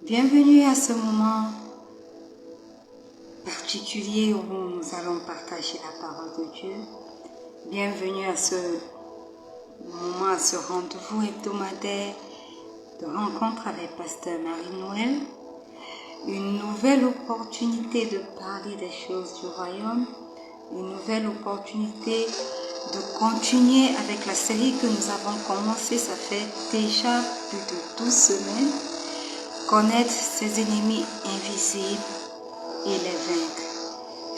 Bienvenue à ce moment particulier où nous allons partager la parole de Dieu. Bienvenue à ce moment, à ce rendez-vous hebdomadaire de rencontre avec Pasteur Marie-Noël. Une nouvelle opportunité de parler des choses du royaume. Une nouvelle opportunité de continuer avec la série que nous avons commencée. Ça fait déjà plus de 12 semaines. Connaître ses ennemis invisibles et les vaincre.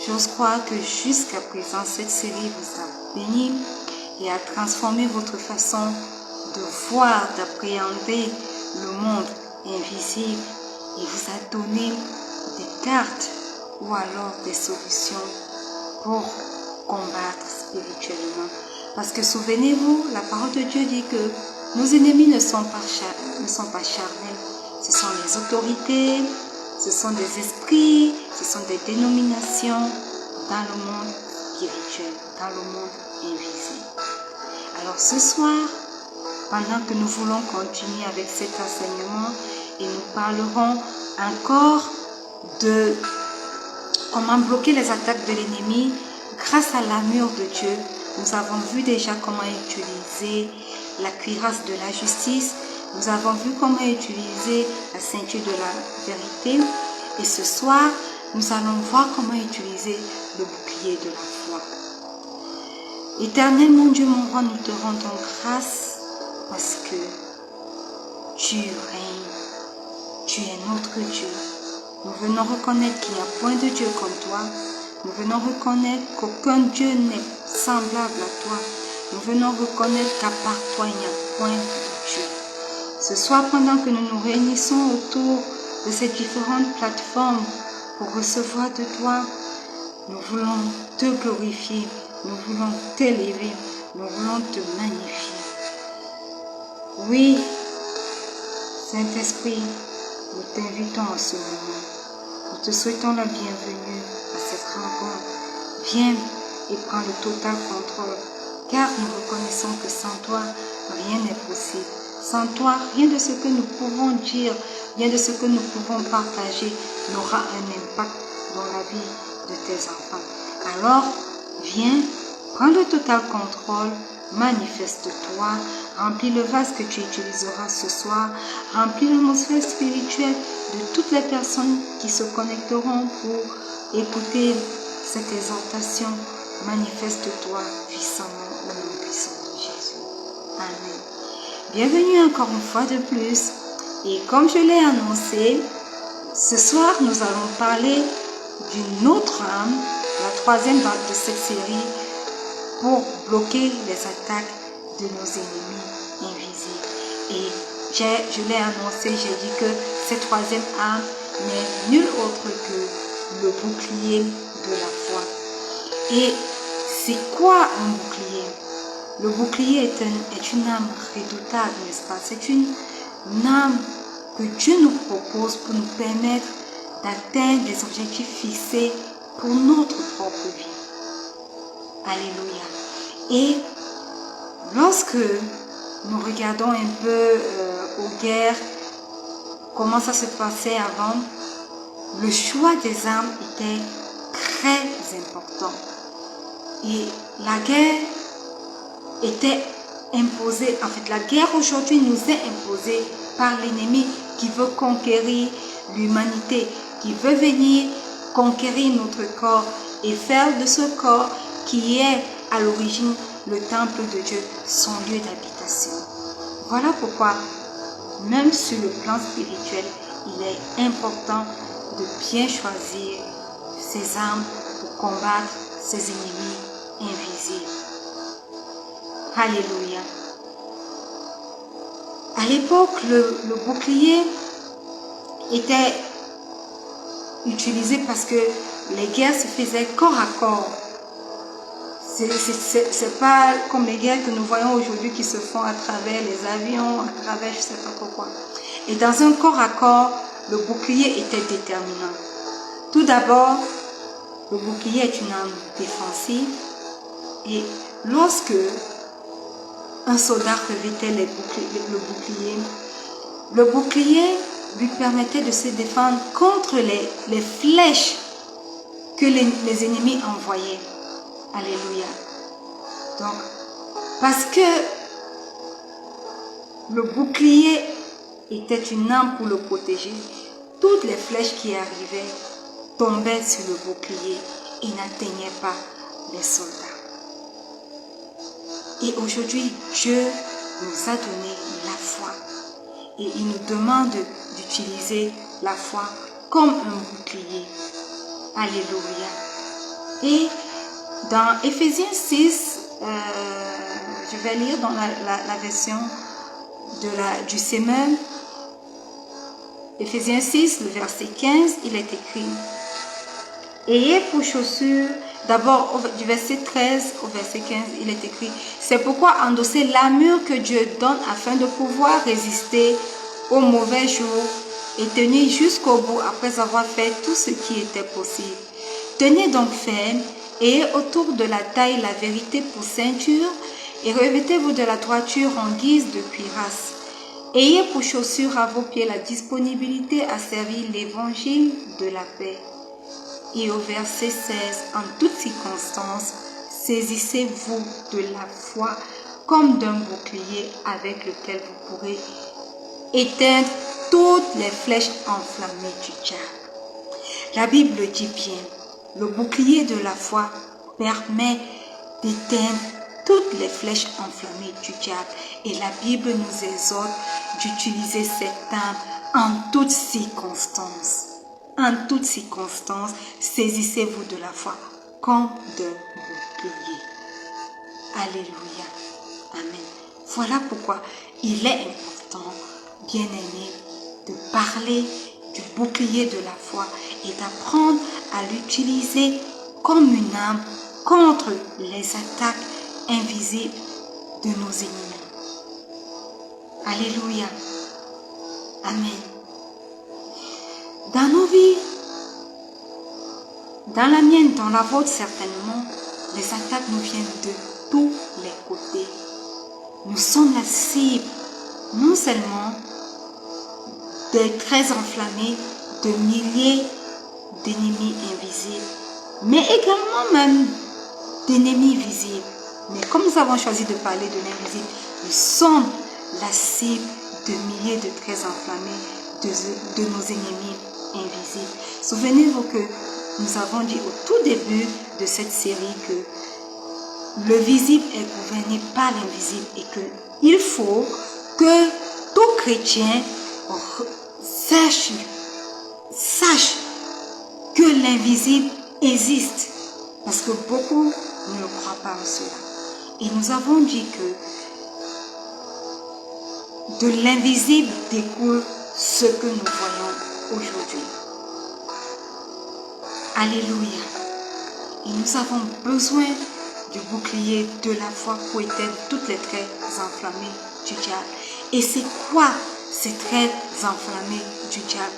J'ose croire que jusqu'à présent, cette série vous a béni et a transformé votre façon de voir, d'appréhender le monde invisible et vous a donné des cartes ou alors des solutions pour combattre spirituellement. Parce que souvenez-vous, la parole de Dieu dit que nos ennemis ne sont pas charnels. Ce sont les autorités, ce sont des esprits, ce sont des dénominations dans le monde spirituel, dans le monde invisible. Alors ce soir, pendant que nous voulons continuer avec cet enseignement et nous parlerons encore de comment bloquer les attaques de l'ennemi grâce à l'armure de Dieu. Nous avons vu déjà comment utiliser la cuirasse de la justice. Nous avons vu comment utiliser la ceinture de la vérité. Et ce soir, nous allons voir comment utiliser le bouclier de la foi. Éternel mon Dieu, mon roi, nous te rendons grâce parce que tu règnes. Tu es notre Dieu. Nous venons reconnaître qu'il n'y a point de Dieu comme toi. Nous venons reconnaître qu'aucun Dieu n'est semblable à toi. Nous venons reconnaître qu'à part toi, il n'y a point de Dieu. Ce soir, pendant que nous nous réunissons autour de ces différentes plateformes pour recevoir de toi, nous voulons te glorifier, nous voulons t'élever, nous voulons te magnifier. Oui, Saint-Esprit, nous t'invitons en ce moment. Nous te souhaitons la bienvenue à cette rencontre. Viens et prends le total contrôle, car nous reconnaissons que sans toi, rien n'est possible. Sans toi, rien de ce que nous pouvons dire, rien de ce que nous pouvons partager n'aura un impact dans la vie de tes enfants. Alors, viens, prends le total contrôle, manifeste-toi, remplis le vase que tu utiliseras ce soir, remplis l'atmosphère spirituelle de toutes les personnes qui se connecteront pour écouter cette exhortation. Manifeste-toi puissamment au nom puissant de Jésus. Amen. Bienvenue encore une fois de plus. Et comme je l'ai annoncé, ce soir nous allons parler d'une autre arme, la troisième de cette série, pour bloquer les attaques de nos ennemis invisibles. Et je l'ai annoncé, j'ai dit que cette troisième arme n'est nulle autre que le bouclier de la foi. Et c'est quoi un bouclier? Le bouclier est une arme redoutable, n'est-ce pas? C'est une arme que Dieu nous propose pour nous permettre d'atteindre les objectifs fixés pour notre propre vie. Alléluia. Et lorsque nous regardons un peu aux guerres, comment ça se passait avant, le choix des armes était très important. Et la guerre était imposée, en fait la guerre aujourd'hui nous est imposée par l'ennemi qui veut conquérir l'humanité, qui veut venir conquérir notre corps et faire de ce corps qui est à l'origine le temple de Dieu son lieu d'habitation. Voilà pourquoi, même sur le plan spirituel, il est important de bien choisir ses armes pour combattre ses ennemis invisibles. Alléluia. À l'époque, le bouclier était utilisé parce que les guerres se faisaient corps à corps. C'est pas comme les guerres que nous voyons aujourd'hui qui se font à travers les avions, à travers je ne sais pas pourquoi. Et dans un corps à corps, le bouclier était déterminant. Tout d'abord, le bouclier est une arme défensive et lorsque un soldat revêtait le bouclier lui permettait de se défendre contre les flèches que les ennemis envoyaient. Alléluia. Donc, parce que le bouclier était une arme pour le protéger, toutes les flèches qui arrivaient tombaient sur le bouclier et n'atteignaient pas les soldats. Et aujourd'hui, Dieu nous a donné la foi. Et il nous demande d'utiliser la foi comme un bouclier. Alléluia. Et dans Éphésiens 6, je vais lire dans la version du Semeur. Éphésiens 6, le verset 15, il est écrit: ayez pour chaussures, d'abord du verset 13 au verset 15, il est écrit: c'est pourquoi endossez l'armure que Dieu donne afin de pouvoir résister aux mauvais jours et tenir jusqu'au bout après avoir fait tout ce qui était possible. Tenez donc ferme, ayez autour de la taille la vérité pour ceinture et revêtez-vous de la droiture en guise de cuirasse. Ayez pour chaussure à vos pieds la disponibilité à servir l'évangile de la paix. Et au verset 16, en toutes circonstances, saisissez-vous de la foi comme d'un bouclier avec lequel vous pourrez éteindre toutes les flèches enflammées du diable. La Bible dit bien, le bouclier de la foi permet d'éteindre toutes les flèches enflammées du diable. Et la Bible nous exhorte d'utiliser cette arme en toutes circonstances. En toutes circonstances, saisissez-vous de la foi comme d'un bouclier. Alléluia. Amen. Voilà pourquoi il est important, bien-aimés, de parler du bouclier de la foi et d'apprendre à l'utiliser comme une arme contre les attaques invisibles de nos ennemis. Alléluia. Amen. Dans nos vies, dans la mienne, dans la vôtre certainement, les attaques nous viennent de tous les côtés. Nous sommes la cible non seulement des traits enflammés de milliers d'ennemis invisibles, mais également même d'ennemis visibles. Mais comme nous avons choisi de parler de l'invisible, nous sommes la cible de milliers de traits enflammés de nos ennemis invisibles. Souvenez-vous que nous avons dit au tout début de cette série que le visible est gouverné par l'invisible et qu'il faut que tout chrétien sache que l'invisible existe, parce que beaucoup ne croient pas en cela. Et nous avons dit que de l'invisible découle ce que nous voyons aujourd'hui. Alléluia. Et nous avons besoin du bouclier de la foi pour éteindre toutes les traits enflammés du diable. Et c'est quoi ces traits enflammés du diable?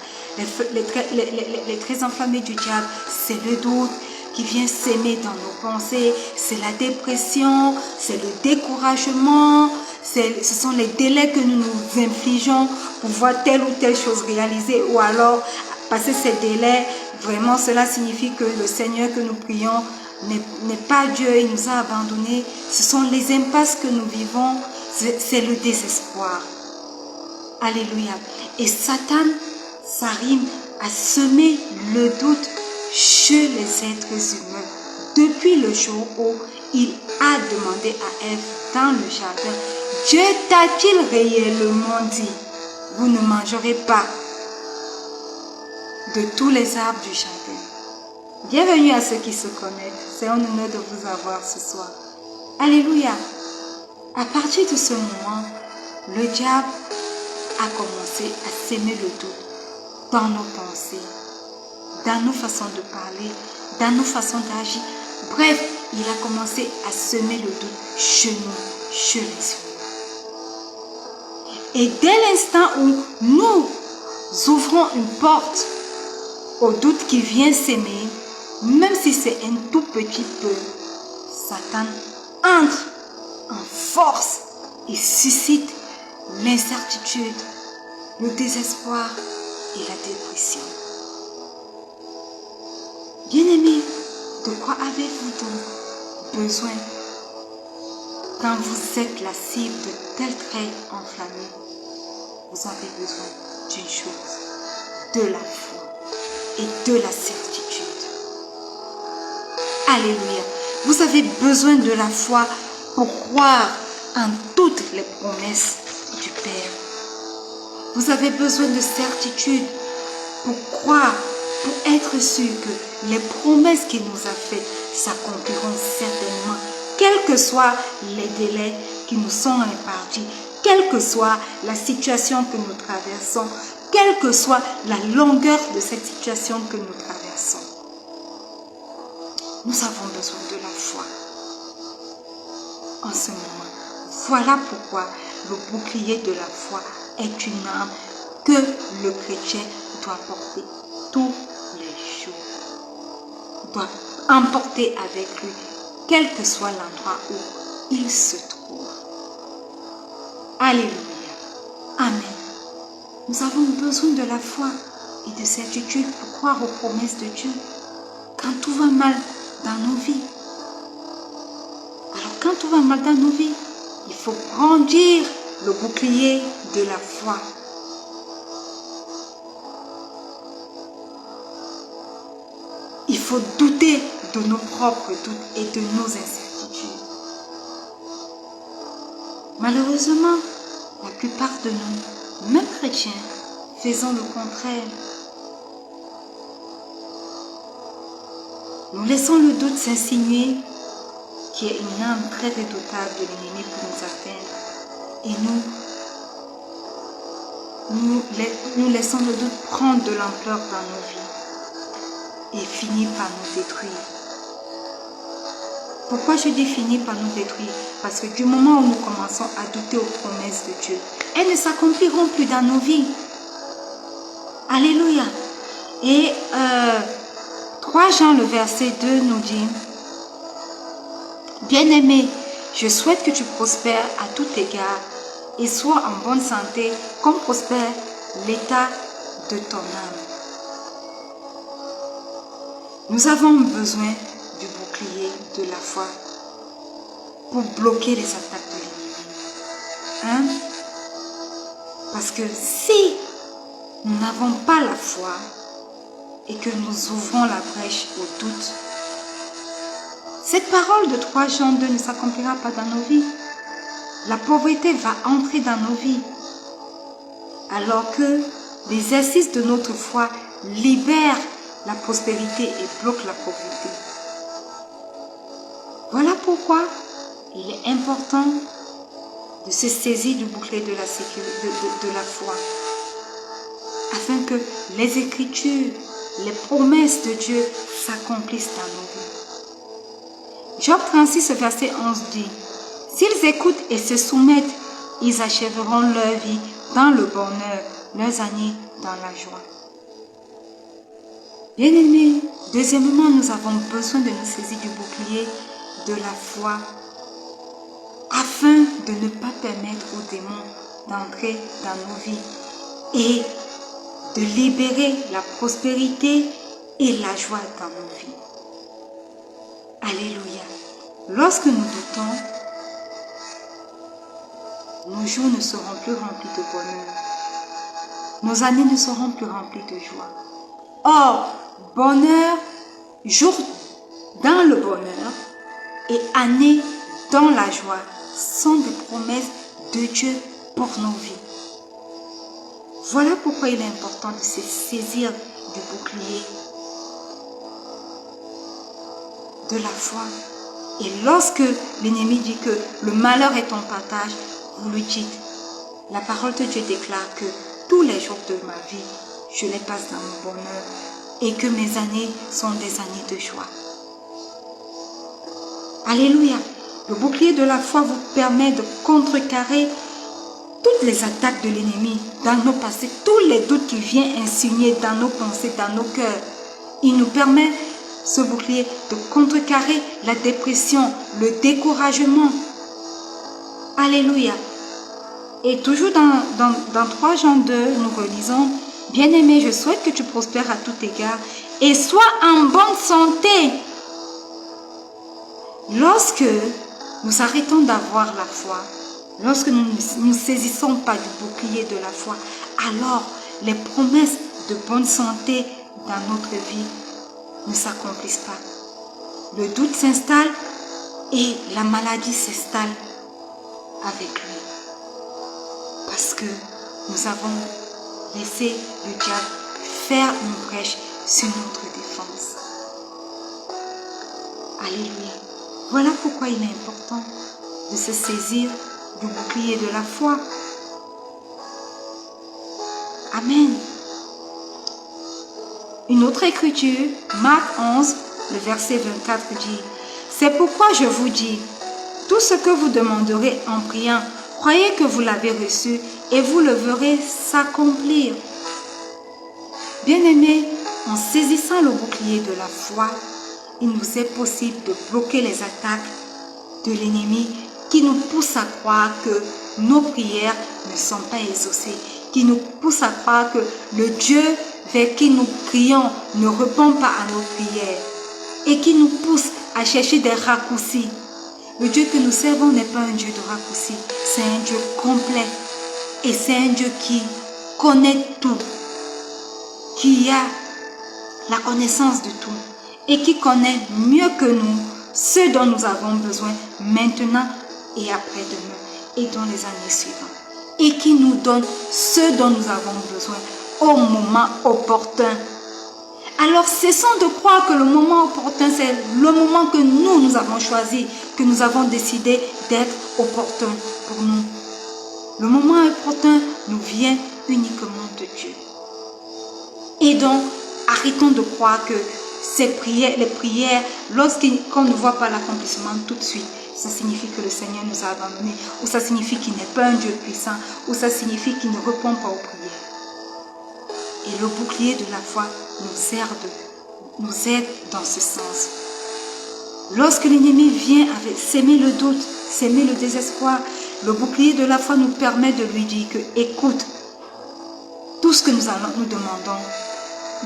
Les traits enflammés du diable, c'est le doute qui vient s'aimer dans nos pensées, c'est la dépression, c'est le découragement, ce sont les délais que nous nous infligeons pour voir telle ou telle chose réalisée, ou alors passer ces délais. Vraiment, cela signifie que le Seigneur que nous prions n'est pas Dieu, il nous a abandonnés. Ce sont les impasses que nous vivons, c'est le désespoir. Alléluia. Et Satan s'arrime à semer le doute chez les êtres humains depuis le jour où il a demandé à Ève dans le jardin: Dieu t'a-t-il réellement dit, vous ne mangerez pas de tous les arbres du jardin? Bienvenue à ceux qui se connectent. C'est un honneur de vous avoir ce soir. Alléluia. À partir de ce moment, le diable a commencé à s'aimer le doute dans nos pensées, dans nos façons de parler, dans nos façons d'agir. Bref, il a commencé à semer le doute chez nous, chez les humains. Et dès l'instant où nous ouvrons une porte au doute qui vient s'aimer, même si c'est un tout petit peu, Satan entre en force et suscite l'incertitude, le désespoir, et la dépression. Bien-aimés, de quoi avez-vous donc besoin quand vous êtes la cible de tels traits enflammés? Vous avez besoin d'une chose, de la foi et de la certitude. Alléluia. Vous avez besoin de la foi pour croire en toutes les promesses du Père. Vous avez besoin de certitude pour croire, pour être sûr que les promesses qu'il nous a faites s'accompliront certainement, quels que soient les délais qui nous sont impartis, quelle que soit la situation que nous traversons, quelle que soit la longueur de cette situation que nous traversons. Nous avons besoin de la foi en ce moment. Voilà pourquoi le bouclier de la foi est une arme que le chrétien doit porter tous les jours. Doit emporter avec lui, quel que soit l'endroit où il se trouve. Alléluia. Amen. Nous avons besoin de la foi et de certitude pour croire aux promesses de Dieu quand tout va mal dans nos vies. Alors quand tout va mal dans nos vies, il faut brandir le bouclier de la foi. Il faut douter de nos propres doutes et de nos incertitudes. Malheureusement, la plupart de nous, même chrétiens, faisons le contraire. Nous laissons le doute s'insinuer, qui est une arme très redoutable de l'ennemi pour nous atteindre. Et nous laissons le doute prendre de l'ampleur dans nos vies et finir par nous détruire. Pourquoi je dis finir par nous détruire? Parce que du moment où nous commençons à douter aux promesses de Dieu, elles ne s'accompliront plus dans nos vies. Alléluia. Et 3 Jean, le verset 2 nous dit: Bien-aimé, je souhaite que tu prospères à tout égard et sois en bonne santé comme prospère l'état de ton âme. Nous avons besoin du bouclier de la foi pour bloquer les attaques de l'ennemi. Parce que si nous n'avons pas la foi et que nous ouvrons la brèche au doute, cette parole de 3 Jean 2 ne s'accomplira pas dans nos vies. La pauvreté va entrer dans nos vies. Alors que l'exercice de notre foi libère la prospérité et bloque la pauvreté. Voilà pourquoi il est important de se saisir du bouclier de la foi, afin que les Écritures, les promesses de Dieu s'accomplissent dans nos vies. Job 36, verset 11 dit: S'ils écoutent et se soumettent, ils achèveront leur vie dans le bonheur, leurs années dans la joie. Bien-aimés, deuxièmement, nous avons besoin de nous saisir du bouclier de la foi afin de ne pas permettre aux démons d'entrer dans nos vies et de libérer la prospérité et la joie dans nos vies. Alléluia. Lorsque nous doutons, nos jours ne seront plus remplis de bonheur. Nos années ne seront plus remplies de joie. Or, bonheur, jour dans le bonheur et année dans la joie sont des promesses de Dieu pour nos vies. Voilà pourquoi il est important de se saisir du bouclier de la foi. Et lorsque l'ennemi dit que le malheur est ton partage, vous lui dites: la parole de Dieu déclare que tous les jours de ma vie, je les passe dans mon bonheur et que mes années sont des années de joie. Alléluia. Le bouclier de la foi vous permet de contrecarrer toutes les attaques de l'ennemi dans nos passés, tous les doutes qui viennent insinuer dans nos pensées, dans nos cœurs. Il nous permet, ce bouclier, de contrecarrer la dépression, le découragement. Alléluia. Et toujours dans 3 Jean 2, nous relisons: Bien-aimé, je souhaite que tu prospères à tout égard et sois en bonne santé. Lorsque nous arrêtons d'avoir la foi, lorsque nous ne saisissons pas du bouclier de la foi, alors les promesses de bonne santé dans notre vie ne s'accomplissent pas. Le doute s'installe et la maladie s'installe avec lui. Parce que nous avons laissé le diable faire une brèche sur notre défense. Alléluia. Voilà pourquoi il est important de se saisir du bouclier de la foi. Amen. Une autre écriture, Marc 11, le verset 24 dit, « C'est pourquoi je vous dis, tout ce que vous demanderez en priant, croyez que vous l'avez reçu et vous le verrez s'accomplir. » Bien-aimés, en saisissant le bouclier de la foi, il nous est possible de bloquer les attaques de l'ennemi qui nous poussent à croire que nos prières ne sont pas exaucées, qui nous poussent à croire que le Dieu vers qui nous prions ne répond pas à nos prières et qui nous pousse à chercher des raccourcis. Le Dieu que nous servons n'est pas un Dieu de raccourcis, c'est un Dieu complet et c'est un Dieu qui connaît tout, qui a la connaissance de tout et qui connaît mieux que nous ce dont nous avons besoin maintenant et après-demain et dans les années suivantes et qui nous donne ce dont nous avons besoin au moment opportun. Alors cessons de croire que le moment opportun c'est le moment que nous avons choisi, que nous avons décidé d'être opportun pour nous. Le moment opportun nous vient uniquement de Dieu. Et donc arrêtons de croire que les prières, lorsqu'on ne voit pas l'accomplissement tout de suite, ça signifie que le Seigneur nous a abandonnés, ou ça signifie qu'il n'est pas un Dieu puissant, ou ça signifie qu'il ne répond pas aux prières. Et le bouclier de la foi nous aide dans ce sens. Lorsque l'ennemi vient avec s'aimer le doute, s'aimer le désespoir, le bouclier de la foi nous permet de lui dire que, écoute, tout ce que nous demandons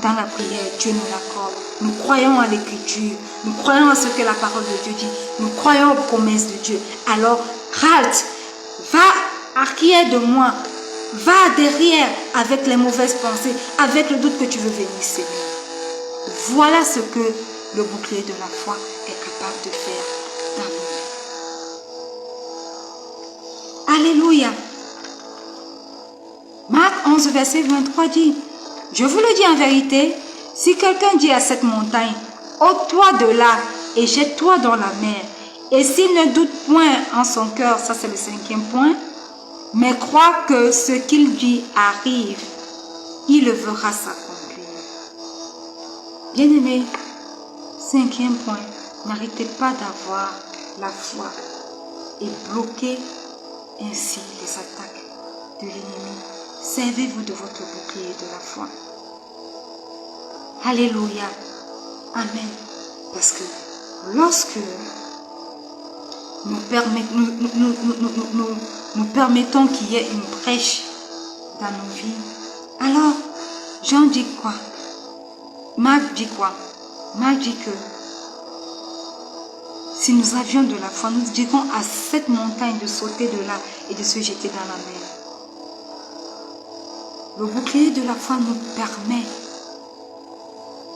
dans la prière, Dieu nous l'accorde. Nous croyons à l'écriture, nous croyons à ce que la parole de Dieu dit, nous croyons aux promesses de Dieu. Alors, halte, va arrière de moi, va derrière avec les mauvaises pensées, avec le doute que tu veux venir s'aimer. Voilà ce que le bouclier de la foi est capable de faire dans nos vies. Alléluia. Marc 11, verset 23 dit, « Je vous le dis en vérité, si quelqu'un dit à cette montagne, ôte-toi de là et jette-toi dans la mer, et s'il ne doute point en son cœur, ça c'est le 5e point, mais croit que ce qu'il dit arrive, il le verra s'accomplir. » Bien-aimés, 5e point, n'arrêtez pas d'avoir la foi et bloquez ainsi les attaques de l'ennemi. Servez-vous de votre bouclier de la foi. Alléluia. Amen. Parce que lorsque nous permettons qu'il y ait une brèche dans nos vies, alors Jean dit quoi? Marc dit quoi? Marc dit que si nous avions de la foi, nous dirons à cette montagne de sauter de là et de se jeter dans la mer. Le bouclier de la foi nous permet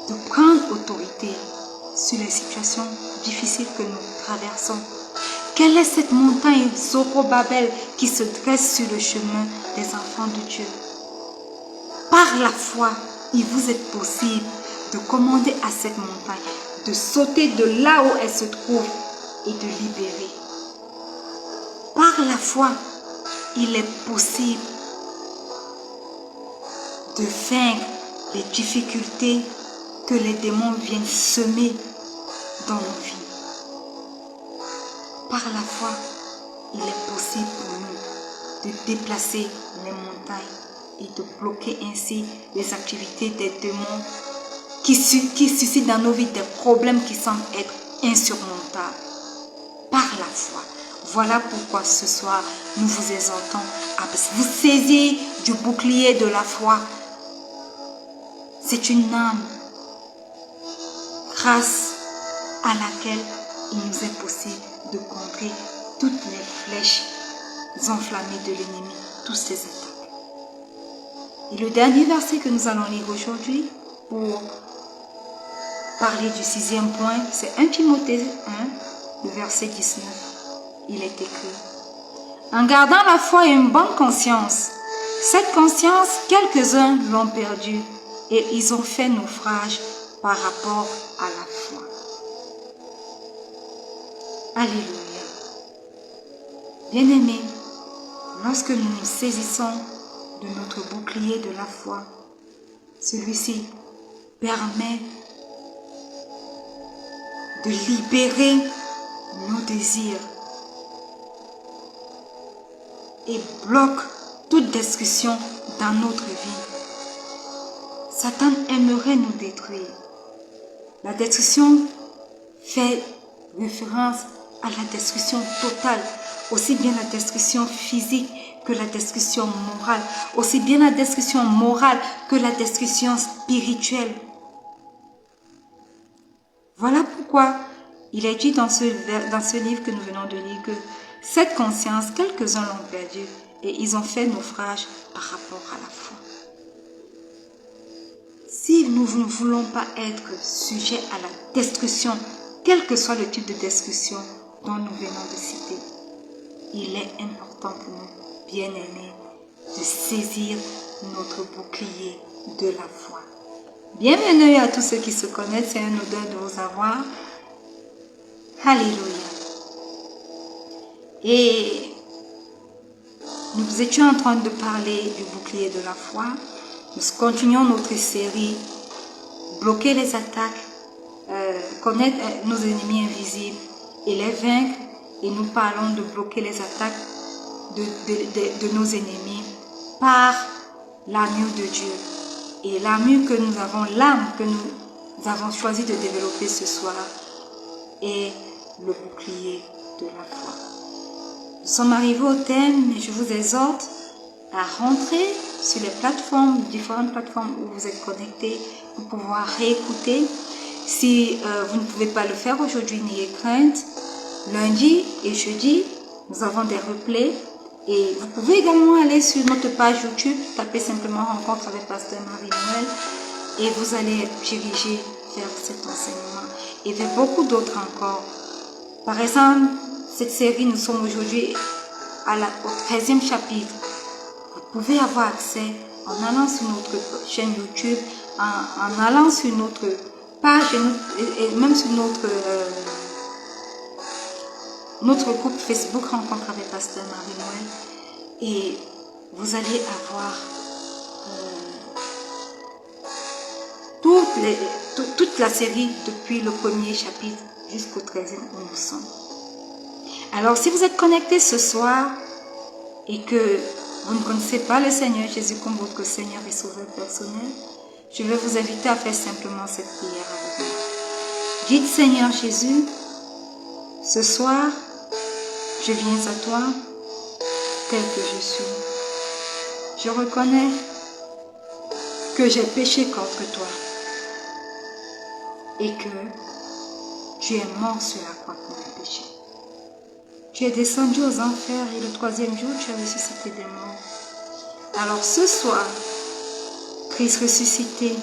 de prendre autorité sur les situations difficiles que nous traversons. Quelle est cette montagne Zorobabel qui se dresse sur le chemin des enfants de Dieu? Par la foi, il vous est possible de commander à cette montagne de sauter de là où elle se trouve et de libérer. Par la foi, il est possible de vaincre les difficultés que les démons viennent semer dans nos vies. Par la foi, il est possible pour nous de déplacer les montagnes et de bloquer ainsi les activités des démons qui suscitent dans nos vies des problèmes qui semblent être insurmontables. Par la foi. Voilà pourquoi ce soir, nous vous exhortons à vous saisir du bouclier de la foi C'est une âme grâce à laquelle il nous est possible de contrer toutes les flèches enflammées de l'ennemi, toutes ses attaques. Et le dernier verset que nous allons lire aujourd'hui pour parler du 6e point, c'est 1 Timothée 1, le verset 19. Il est écrit: en gardant la foi et une bonne conscience, cette conscience, quelques-uns l'ont perdue et ils ont fait naufrage par rapport à la foi. Alléluia. Bien-aimés, lorsque nous nous saisissons de notre bouclier de la foi, celui-ci permet de libérer nos désirs et bloque toute discussion dans notre vie. Satan aimerait nous détruire. La destruction fait référence à la destruction totale, aussi bien la destruction physique que la destruction morale, aussi bien la destruction morale que la destruction spirituelle. Voilà pourquoi il est dit dans ce livre que nous venons de lire que cette conscience, quelques-uns l'ont perdue et ils ont fait naufrage par rapport à la foi. Si nous ne voulons pas être sujets à la destruction, quel que soit le type de destruction dont nous venons de citer, il est important pour nous, bien-aimés, de saisir notre bouclier de la foi. Bienvenue à tous ceux qui se connaissent, c'est un honneur de vous avoir. Alléluia. Et nous étions en train de parler du bouclier de la foi. Nous continuons notre série bloquer les attaques, connaître nos ennemis invisibles et les vaincre. Et nous parlons de bloquer les attaques de nos ennemis par l'armure de Dieu. Et l'armure que nous avons, l'arme que nous avons choisi de développer ce soir est le bouclier de la foi. Nous sommes arrivés au thème, mais je vous exhorte à rentrer sur les plateformes, différentes plateformes où vous êtes connectés pour pouvoir réécouter. Si vous ne pouvez pas le faire aujourd'hui, n'ayez crainte. Lundi et jeudi, nous avons des replays. Et vous pouvez également aller sur notre page YouTube, taper simplement Rencontre avec Pasteur Marie-Noël et vous allez être dirigé vers cet enseignement et vers beaucoup d'autres encore. Par exemple, cette série, nous sommes aujourd'hui au 13e chapitre. Vous pouvez avoir accès en allant sur notre chaîne YouTube, en allant sur notre page et même sur notre groupe Facebook Rencontre avec Pasteur Marie-Noël, et vous allez avoir toute la série depuis le 1er chapitre jusqu'au 13e où nous sommes. Alors si vous êtes connecté ce soir et que vous ne connaissez pas le Seigneur Jésus comme votre Seigneur et Sauveur personnel, je vais vous inviter à faire simplement cette prière avec moi. Dites: Seigneur Jésus, ce soir, je viens à toi tel que je suis. Je reconnais que j'ai péché contre toi et que tu es mort sur la croix pour mes péchés. Tu es descendu aux enfers et le 3e jour, tu as ressuscité des morts. Alors ce soir, Christ ressuscité,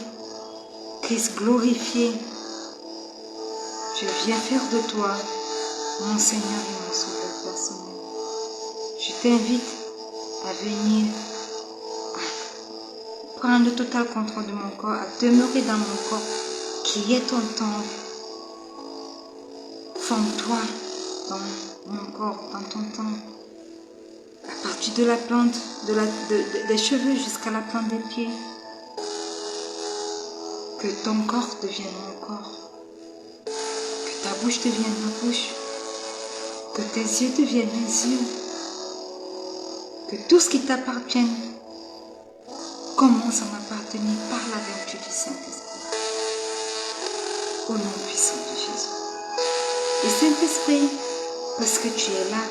Christ glorifié, je viens faire de toi mon Seigneur et mon Sauveur personnel. Je t'invite à venir à prendre le total contrôle de mon corps, à demeurer dans mon corps qui est ton temple. Forme-toi dans mon corps, dans ton temple, à partir de la plante, des cheveux jusqu'à la plante des pieds. Que ton corps devienne mon corps, que ta bouche devienne ma bouche, que tes yeux deviennent mes yeux, que tout ce qui t'appartienne commence à m'appartenir par la vertu du Saint-Esprit. Au nom puissant de Jésus. Et Saint-Esprit, parce que tu es là,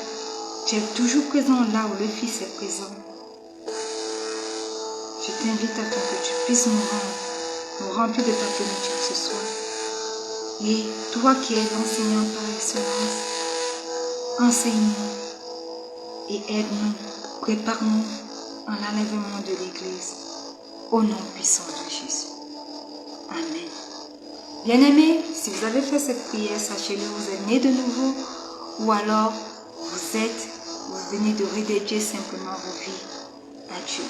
tu es toujours présent là où le Fils est présent. Je t'invite à ce que tu puisses nous rendre nous remplis de ta plénitude ce soir. Et toi qui es l'enseignant par excellence, enseigne-nous et aide-nous, prépare-nous en l'enlèvement de l'Église, au nom puissant de Jésus. Amen. Bien-aimés, si vous avez fait cette prière, sachez-le, vous êtes nés de nouveau, ou alors vous venez de redédier simplement vos vies à Dieu.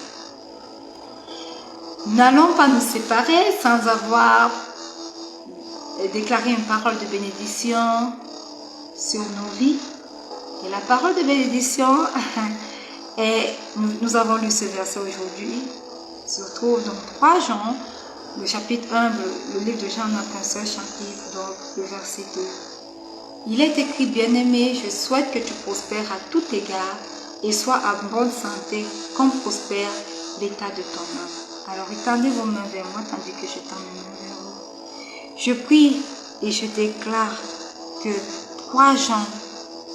Nous n'allons pas nous séparer sans avoir déclaré une parole de bénédiction sur nos vies. Et la parole de bénédiction est, nous avons lu ce verset aujourd'hui, se retrouve dans 3 Jean, le chapitre 1, le livre de Jean n'a qu'un seul chapitre, donc le verset 2. Il est écrit, bien-aimé, je souhaite que tu prospères à tout égard et sois en bonne santé comme prospère l'état de ton âme. Alors étendez vos mains vers moi tandis que je tends mes mains vers vous. Je prie et je déclare que 3 Jean,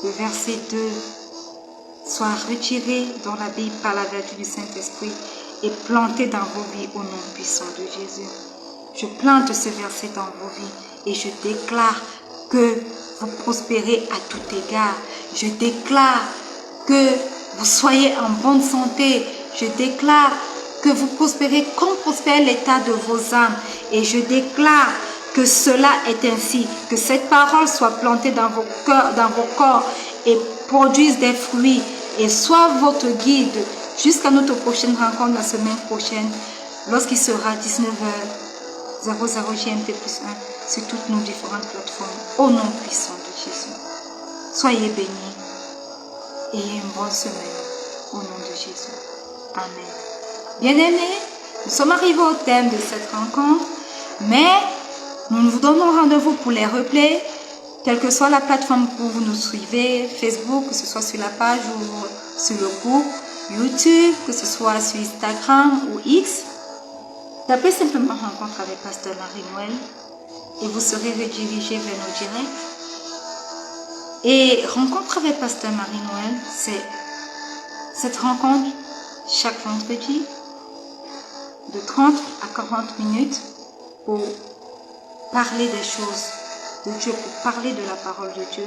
le verset 2, soit retiré dans la Bible par la vertu du Saint-Esprit et planté dans vos vies au nom puissant de Jésus. Je plante ce verset dans vos vies et je déclare que vous prospérez à tout égard. Je déclare que vous soyez en bonne santé. Je déclare que vous prospérez comme prospère l'état de vos âmes. Et je déclare que cela est ainsi, que cette parole soit plantée dans vos cœurs, dans vos corps et produise des fruits et soit votre guide jusqu'à notre prochaine rencontre la semaine prochaine, lorsqu'il sera 19h00 GMT+1 sur toutes nos différentes plateformes, au nom puissant de Jésus. Soyez bénis et une bonne semaine au nom de Jésus. Amen. Bien-aimés, nous sommes arrivés au thème de cette rencontre, mais nous vous donnons rendez-vous pour les replays, quelle que soit la plateforme où vous nous suivez, Facebook, que ce soit sur la page ou sur le groupe, YouTube, que ce soit sur Instagram ou X. Tapez simplement rencontre avec Pasteur Marie-Noël et vous serez redirigé vers nos directs. Et rencontre avec Pasteur Marie-Noël, c'est cette rencontre chaque vendredi de 30 à 40 minutes pour parler des choses de Dieu, pour parler de la parole de Dieu.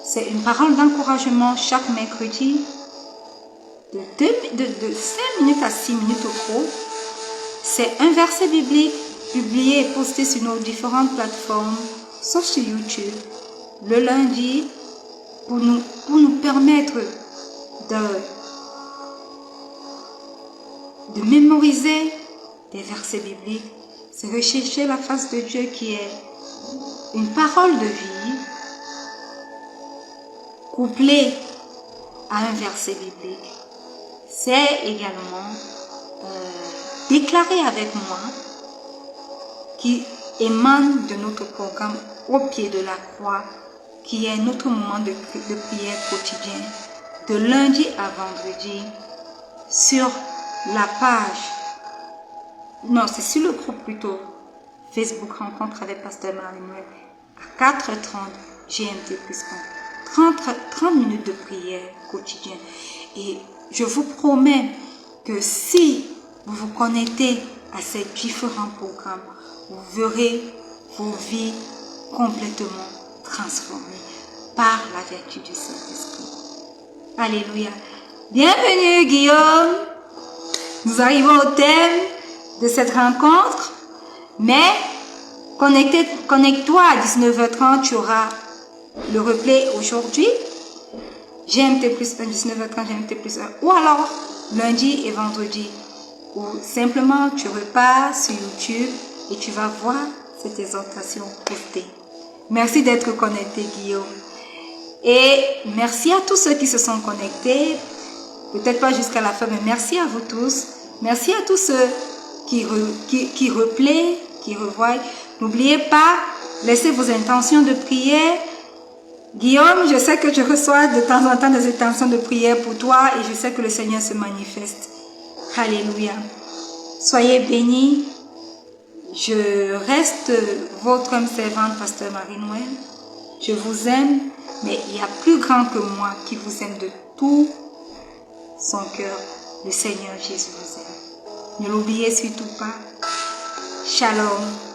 C'est une parole d'encouragement chaque mercredi de 5 minutes à 6 minutes au gros. C'est un verset biblique publié et posté sur nos différentes plateformes, sauf sur YouTube, le lundi, pour nous permettre de mémoriser des versets bibliques. C'est rechercher la face de Dieu qui est une parole de vie couplée à un verset biblique. C'est également déclaré avec moi qui émane de notre programme au pied de la croix, qui est notre moment de prière quotidien, de lundi à vendredi, sur la page, non, c'est sur le groupe plutôt, Facebook Rencontre avec Pasteur Marie-Noël, à 4h30 GMT+1. 30 minutes de prière quotidien. Et je vous promets que si vous vous connectez à ces différents programmes, vous verrez vos vies complètement transformées par la vertu du Saint-Esprit. Alléluia. Bienvenue Guillaume. Nous arrivons au thème de cette rencontre, mais connecte-toi à 19h30, tu auras le replay aujourd'hui, GMT+1, 19h30, GMT+1, ou alors lundi et vendredi, ou simplement tu repars sur YouTube et tu vas voir cette exhortation postée. Merci d'être connecté Guillaume. Et merci à tous ceux qui se sont connectés, peut-être pas jusqu'à la fin, mais merci à vous tous. Merci à tous ceux qui replayent, qui revoient. N'oubliez pas, laissez vos intentions de prière. Guillaume, je sais que je reçois de temps en temps des intentions de prière pour toi et je sais que le Seigneur se manifeste. Alléluia. Soyez bénis. Je reste votre homme servante, Pasteur Marie-Noël. Je vous aime, mais il y a plus grand que moi qui vous aime de tout son cœur. Le Seigneur Jésus vous aime. Ne l'oubliez surtout pas. Shalom.